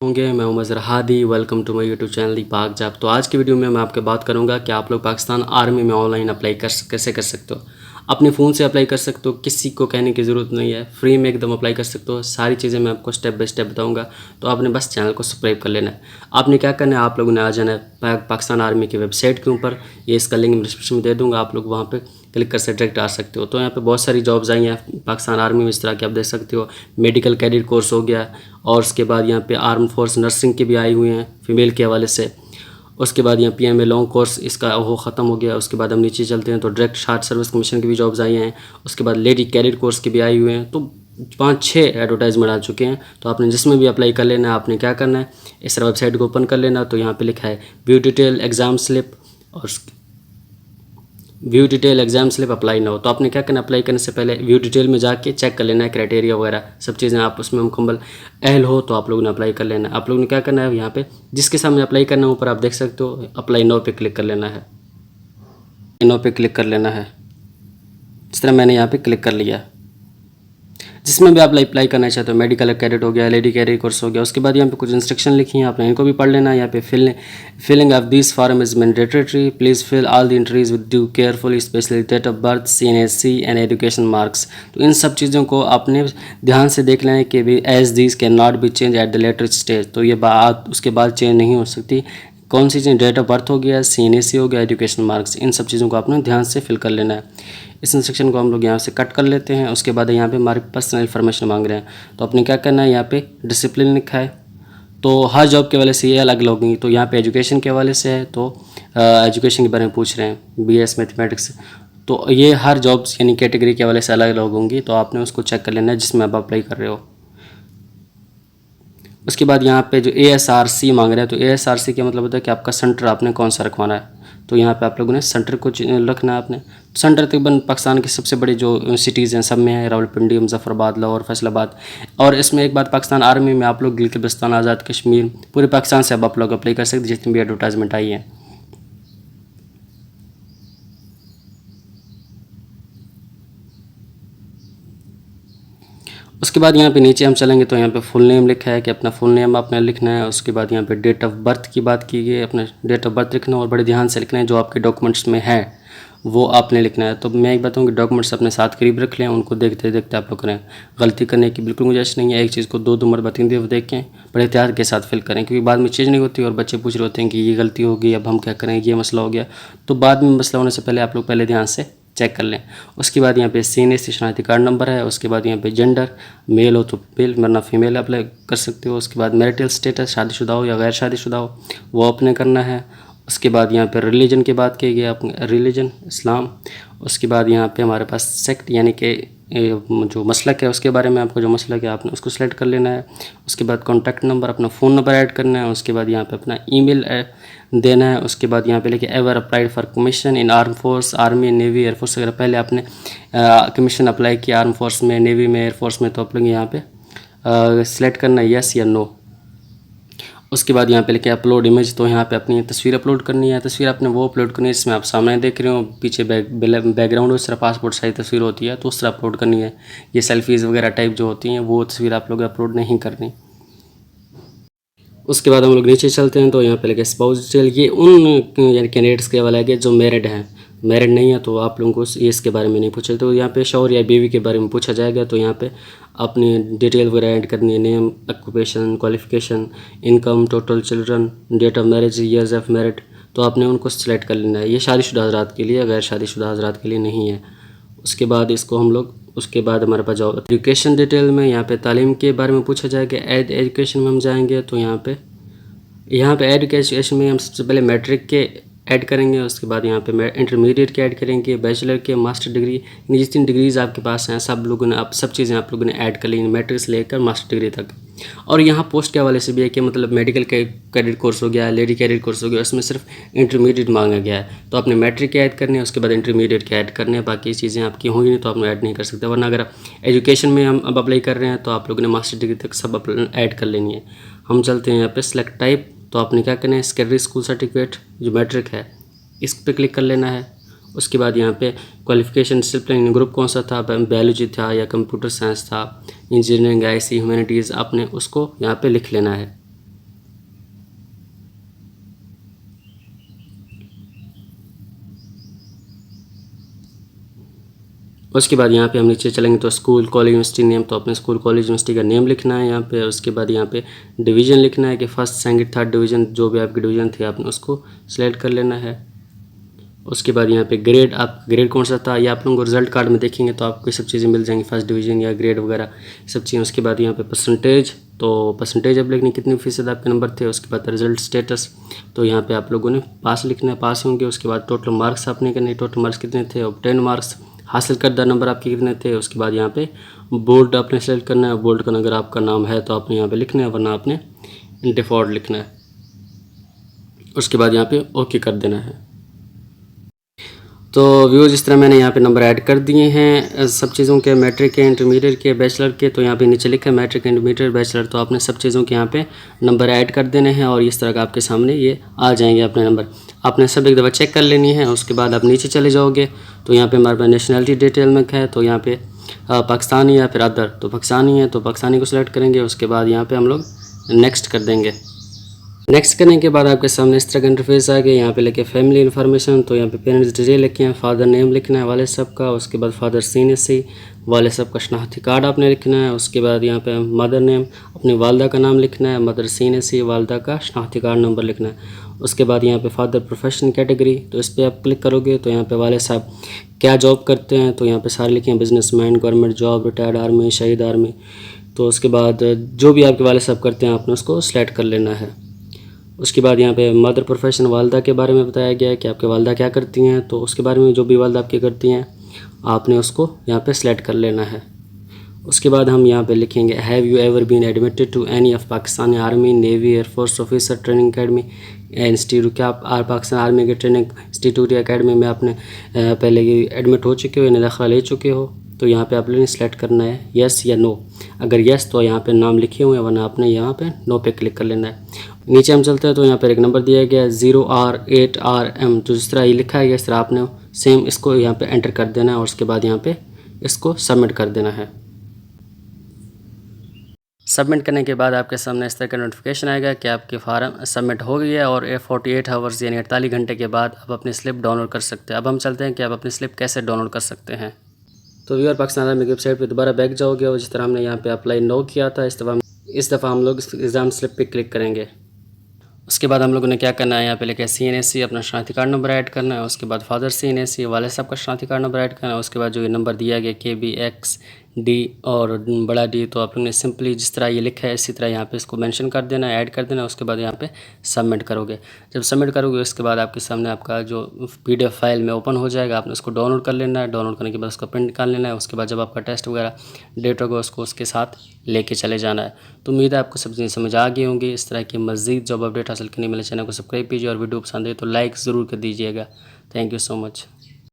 होंगे। मैं हूं Mazhar Hadi, welcome to my YouTube channel the Pak job. तो आज की वीडियो में मैं आपके बात करूंगा कि आप लोग पाकिस्तान आर्मी में ऑनलाइन अप्लाई कैसे कर सकते हो। अपने फ़ोन से अप्लाई कर सकते हो, किसी को कहने की ज़रूरत नहीं है, फ्री में एकदम अप्लाई कर सकते हो। सारी चीज़ें मैं आपको स्टेप बाय स्टेप बताऊंगा। तो आपने बस चैनल को सब्सक्राइब कर लेना है। आपने क्या करना है, आप लोगों ने आ जाना है पाकिस्तान आर्मी की वेबसाइट के ऊपर। ये इसका लिंक डिस्क्रिप्शन में दे दूँगा, आप लोग वहाँ पर क्लिक कर से डायरेक्ट आ सकते हो। तो यहाँ पे बहुत सारी जॉब्स आई हैं पाकिस्तान आर्मी में, इस तरह के आप देख सकते हो। मेडिकल कैडेट कोर्स हो गया, और उसके बाद यहाँ पे आर्म फोर्स नर्सिंग के भी आई हुई हैं फीमेल के हवाले से। उसके बाद यहाँ PMA लॉन्ग कोर्स इसका वो ख़त्म हो गया। उसके बाद हम नीचे चलते हैं तो डायरेक्ट शार्ट सर्विस कमीशन की भी जॉब्स आई हैं। उसके बाद लेडी कैडेट कोर्स के भी आए हुए हैं। तो 5-6 एडवर्टाइजमेंट आ चुके हैं। तो आपने जिसमें भी अप्लाई कर लेना है। आपने क्या करना है, इस तरह वेबसाइट को ओपन कर लेना। तो यहाँ पे लिखा है व्यू डिटेल एग्ज़ाम स्लिप और view detail exam slip apply ना हो। तो आपने क्या करना, अप्लाई करने से पहले व्यू डिटेल में जाके चेक कर लेना है क्राइटेरिया वगैरह सब चीज़ें, आप उसमें मुकम्मल अहल हो तो आप लोगों ने अप्लाई कर लेना है। आप लोगों ने क्या करना है, यहाँ पे जिसके सामने अप्लाई करना है ऊपर आप देख सकते हो, अप्लाई नाउ पे क्लिक कर लेना है। नाउ पे क्लिक कर लेना है। इस तरह मैंने यहाँ पे क्लिक कर लिया। जिसमें भी आप अप्लाई करना चाहते हो, मेडिकल कैडेट हो गया, लेडी कैडेट कोर्स हो गया। उसके बाद यहाँ पे कुछ इंस्ट्रक्शन लिखी हैं, आपने इनको भी पढ़ लेना है। यहाँ पे filling of this form is mandatory, please fill all the entries with due carefully, specially date of birth, CNSC and education marks. तो इन सब चीज़ों को आपने ध्यान से देख लेना है कि भी as this can not be change at the later stage. तो ये बात उसके बाद चेंज नहीं हो सकती। कौन सी चीज़, डेट ऑफ बर्थ हो गया, CNSC हो गया, एजुकेशन मार्क्स, इन सब चीज़ों को आपने ध्यान से फिल कर लेना है। इस इंस्ट्रक्शन को हम लोग यहाँ से कट कर लेते हैं। उसके बाद यहाँ पे हमारी पर्सनल इन्फॉर्मेशन मांग रहे हैं। तो अपने क्या करना है, यहाँ पे डिसिप्लिन लिखा है। तो हर जॉब के वाले से ये अलग अलग होंगी। तो यहाँ पे एजुकेशन के हवाले से है, तो एजुकेशन के बारे में पूछ रहे हैं, BS मैथमेटिक्स। तो ये हर जॉब्स यानी कैटेगरी के हवाले से अलग अलग होंगी। तो आपने उसको चेक कर लेना है जिसमें आप अप्लाई कर रहे हो। उसके बाद यहाँ पे जो ASRC मांग रहे हैं, तो ASRC का मतलब होता है कि आपका सेंटर आपने कौन सा रखवाना है। तो यहाँ पे आप लोगों ने सेंटर को रखना है आपने। सेंटर तकरीबन पाकिस्तान की सबसे बड़ी जो सिटीज़ हैं सब में है, रावलपिंडी, मुजफ्फराबाद, लाहौर, फैसलाबाद। और इसमें एक बात, पाकिस्तान आर्मी में आप लोग गिलगित-बल्तिस्तान, आज़ाद कश्मीर, पूरे पाकिस्तान से अब आप लोग अप्लाई कर सकते जितनी भी एडवर्टाइजमेंट आई है। उसके बाद यहाँ पे नीचे हम चलेंगे तो यहाँ पे फुल नेम लिखा है कि अपना फुल नेम आपने लिखना है। उसके बाद यहाँ पे डेट ऑफ बर्थ की बात की गई है, अपना डेट ऑफ बर्थ लिखना और बड़े ध्यान से लिखना है। जो आपके डॉक्यूमेंट्स में है वो आपने लिखना है। तो मैं एक बताऊँ कि डॉक्यूमेंट्स अपने साथ करीब रख लें, उनको देखते देखते आप लोग करें। गलती करने की बिल्कुल गुंजाइश नहीं है। एक चीज़ को 2 मरतबा 3 दफ़ा देखें, बड़े एहतियात के साथ फिल करें, क्योंकि बाद में चीज़ नहीं होती और बच्चे पूछ रहे होते हैं कि ये गलती हो गई, अब हम क्या करें, ये मसला हो गया। तो बाद में मसला होने से पहले आप लोग पहले ध्यान से चेक कर लें। उसके बाद यहाँ पे CNSC शनाख्ती कार्ड नंबर है। उसके बाद यहाँ पे जेंडर, मेल हो तो मेल, वरना फीमेल अप्लाई कर सकते हो। उसके बाद मैरिटल स्टेटस, शादीशुदा हो या गैर शादीशुदा हो, वो आपने करना है। उसके बाद यहाँ पे रिलीजन की बात की गई, अपने रिलीजन इस्लाम। उसके बाद यहाँ पे हमारे पास सेक्ट यानी कि जो मसलक है उसके बारे में, आपको जो मसलक है आपने उसको सेलेक्ट कर लेना है। उसके बाद कॉन्टैक्ट नंबर, अपना फ़ोन नंबर ऐड करना है। उसके बाद यहाँ पे अपना ईमेल देना है। उसके बाद यहाँ पे लिखे ever applied for commission in arm force, army, navy, air force. अगर पहले आपने कमीशन अप्लाई किया आर्म फोर्स में, नेवी में, एयरफोर्स में, तो आप लोग यहाँ पे सिलेक्ट करना है येस या नो। उसके बाद यहाँ पे लिखे अपलोड इमेज, तो यहाँ पे अपनी तस्वीर अपलोड करनी है। तस्वीर आपने वो अपलोड करनी है जिसमें आप सामने देख रहे हो, पीछे बैकग्राउंड उस तरह पासपोर्ट साइज तस्वीर होती है तो उस तरह अपलोड करनी है। ये सेल्फीज़ वगैरह टाइप जो होती हैं वो तस्वीर आप लोग अपलोड नहीं करनी। उसके बाद हम लोग नीचे चलते हैं तो यहाँ पे लिखे स्पाउस डिटेल। ये उन यानी कैंडिडेट्स के वाला है जो मैरिड हैं। मैरिड नहीं है तो आप लोगों को ये इसके बारे में नहीं पूछे, तो यहाँ पे शौहर या बीवी के बारे में पूछा जाएगा। तो यहाँ पे अपनी डिटेल वगैरह ऐड करनी है, name, occupation, qualification, income, total children, date of marriage, years of married. तो आपने उनको सेलेक्ट कर लेना है। ये शादीशुदा हज़रात के लिए, गैर शादीशुदा हज़रात के लिए नहीं है। उसके बाद इसको हम लोग, उसके बाद हमारे पास जाओ एजुकेशन डिटेल में, यहाँ पे तालीम के बारे में पूछा जाएगा। एजुकेशन में हम जाएंगे तो यहाँ पे एजुकेशन में हम सबसे पहले मैट्रिक के ऐड करेंगे। उसके बाद यहाँ पे इंटरमीडिएट के ऐड करेंगे, बैचलर के, मास्टर डिग्री, यानी जितनी डिग्रीज़ आपके पास हैं सब लोगों ने, आप सब चीज़ें आप लोगों ने ऐड कर ली, मैट्रिक से लेकर मास्टर डिग्री तक। और यहाँ पोस्ट के हवाले से भी है कि मतलब मेडिकल कैडेट कोर्स हो गया, लेडी कैडेट कोर्स हो गया, उसमें सिर्फ इंटरमीडिएट मांगा गया है। तो आपने मैट्रिक के ऐड करने हैं, उसके बाद इंटरमीडिएट के ऐड करने हैं। बाकी चीज़ें आपकी होंगी नहीं तो आप ऐड नहीं कर सकते। वरना अगर एजुकेशन में हम अब अप्लाई कर रहे हैं तो आप लोगों ने मास्टर डिग्री तक सब ऐड कर लेनी है। हम चलते हैं यहाँ पे सिलेक्ट टाइप। तो आपने क्या करना है, सेकेंडरी स्कूल सर्टिफिकेट जो मैट्रिक है इस पर क्लिक कर लेना है। उसके बाद यहाँ पे क्वालिफिकेशन, डिसिप्लिन, ग्रुप कौन सा था, बायोलॉजी था या कंप्यूटर साइंस था, इंजीनियरिंग, IC, ह्यूमैनिटीज़, आपने उसको यहाँ पे लिख लेना है। उसके बाद यहाँ पे हम नीचे चलेंगे तो स्कूल कॉलेज यूनिवर्सिटी नेम, तो अपने स्कूल कॉलेज यूनिवर्सिटी का नेम लिखना है यहाँ पे। उसके बाद यहाँ पे डिवीज़न लिखना है कि फर्स्ट सेकंड थर्ड डिवीज़न जो भी आपकी डिवीज़न थी आपने उसको सिलेक्ट कर लेना है। उसके बाद यहाँ पे ग्रेड, आप ग्रेड कौन सा था ये आप लोगों को रिजल्ट कार्ड में देखेंगे तो आपको सब चीज़ें मिल जाएंगी, फर्स्ट डिवीज़न या ग्रेड वगैरह सब चीज़ें। उसके बाद यहाँ पे परसेंटेज, तो परसेंटेज अब लिखनी कितनी फ़ीसद आपके नंबर थे। उसके बाद रिजल्ट स्टेटस, तो यहाँ पे आप लोगों ने पास लिखना है, पास होंगे। उसके बाद टोटल मार्क्स आपने करने, टोटल मार्क्स कितने थे, ऑब्टेन मार्क्स, हासिल करदा नंबर आपके कितने थे। उसके बाद यहाँ पे बोर्ड आपने सेलेक्ट करना है, बोर्ड का अगर आपका नाम है तो आपने यहाँ पे लिखना है, वरना आपने डिफ़ॉल्ट लिखना है। उसके बाद यहाँ पे ओके कर देना है। तो व्यूज़ इस तरह मैंने यहाँ पे नंबर ऐड कर दिए हैं सब चीज़ों के, मैट्रिक के, इंटरमीडिएट के, बैचलर के। तो यहाँ पे नीचे लिखा है मैट्रिक, इंटरमीडिएट, बैचलर, तो आपने सब चीज़ों के यहाँ पे नंबर ऐड कर देने हैं और इस तरह का आपके सामने ये आ जाएंगे अपने नंबर। आपने सब एक दफ़ा चेक कर लेनी है। उसके बाद आप नीचे चले जाओगे तो यहाँ पर हमारे पास नेशनलिटी डिटेल में है, तो यहाँ पर पाकिस्तानी या फिर अदर, तो पाकिस्तानी है तो पाकिस्तानी को सिलेक्ट करेंगे। उसके बाद यहाँ पर हम लोग नेक्स्ट कर देंगे। नेक्स्ट करने के बाद आपके सामने इस तरह का इंटरफेस आ गया। यहाँ पे लिखे फैमिली इन्फॉर्मेशन, तो यहाँ पे पेरेंट्स डिटेल लिखे हैं, फादर नेम लिखना है वाले सब का। उसके बाद फादर CNSE वाले सब का शनाख्ती कार्ड आपने लिखना है। उसके बाद यहाँ पे मदर नेम, अपनी वालदा का नाम लिखना है, मदर CNSE, वालदा का शनाख्ती कार्ड नंबर लिखना है। उसके बाद यहाँ पे फादर प्रोफेशन कैटेगरी, तो इस पर आप क्लिक करोगे तो यहाँ पे वाले साहब क्या जॉब करते हैं, तो यहाँ पे सारे लिखे हैं businessman, government job, retired army, शहीद आर्मी। तो उसके बाद जो भी आपके वाले साहब करते हैं आपने उसको सिलेक्ट कर लेना है। उसके बाद यहाँ पे मदर प्रोफेशन, वालदा के बारे में बताया गया है कि आपके वालदा क्या करती हैं, तो उसके बारे में जो भी वालदा आपकी करती हैं आपने उसको यहाँ पे सिलेक्ट कर लेना है। उसके बाद हम यहाँ पे लिखेंगे have you ever been admitted to any of Pakistani army, navy, air force officer training academy institute, क्या आप पाकिस्तान आर्मी के ट्रेनिंग इंस्टीट्यूट या अकेडमी में आपने पहले ही एडमिट हो चुके हो, यानी दाखिला ले चुके हो। तो यहाँ पे आपने सेलेक्ट करना है येस या नो। अगर येस तो यहाँ पे नाम लिखे हुए हैं, वरना आपने यहाँ पे नो पे क्लिक कर लेना है। नीचे हम चलते हैं तो यहाँ पर एक नंबर दिया गया है 0R8RM, तो जिस तरह ये लिखा है इस तरह आपने सेम इसको यहाँ पे एंटर कर देना है और उसके बाद यहाँ पे इसको सबमिट कर देना है। सबमिट करने के बाद आपके सामने इस तरह का नोटिफिकेशन आएगा कि आपके फार्म सबमिट हो गई है और 48 आवर्स यानी 48 घंटे के बाद आप अपनी स्लिप डाउनलोड कर सकते हैं। अब हम चलते हैं कि आप अपनी स्लिप कैसे डाउनलोड कर सकते हैं। तो व्यूअर पाकिस्तान आर्मी की वेबसाइट पे दोबारा बैक जाओगे और जिस तरह हमने यहाँ पे अप्लाई नो किया था इस दफ़ा हम लोग एग्ज़ाम स्लिप पे क्लिक करेंगे। उसके बाद हम लोगों ने क्या करना है, यहाँ पे लिखे CNSE, अपना शनाख्ती कार्ड नंबर ऐड करना है। उसके बाद फादर CNSE, वाले साहब का शनाख्ती कार्ड नंबर ऐड करना है। उसके बाद जो ये नंबर दिया गया KBXD और बड़ा D, तो आप लोगों ने सिंपली जिस तरह ये लिखा है इसी तरह यहाँ पे इसको मेंशन कर देना है, ऐड कर देना है। उसके बाद यहाँ पे सबमिट करोगे। जब सबमिट करोगे उसके बाद आपके सामने आपका जो PDF फाइल में ओपन हो जाएगा, आपने उसको डाउनलोड कर लेना है। डाउनलोड करने के बाद उसका प्रिंट निकाल लेना है। उसके बाद जब आपका टेस्ट वगैरह डेट होगा उसको उसके साथ लेके चले जाना है। तो उम्मीद है आपको सब चीज़ें समझ आ गई होंगी। इस तरह की मज़ीद जॉब अपडेट हासिल करने मेरे चैनल को सब्सक्राइब कीजिए और वीडियो पसंद है तो लाइक ज़रूर कर दीजिएगा। Thank you so much.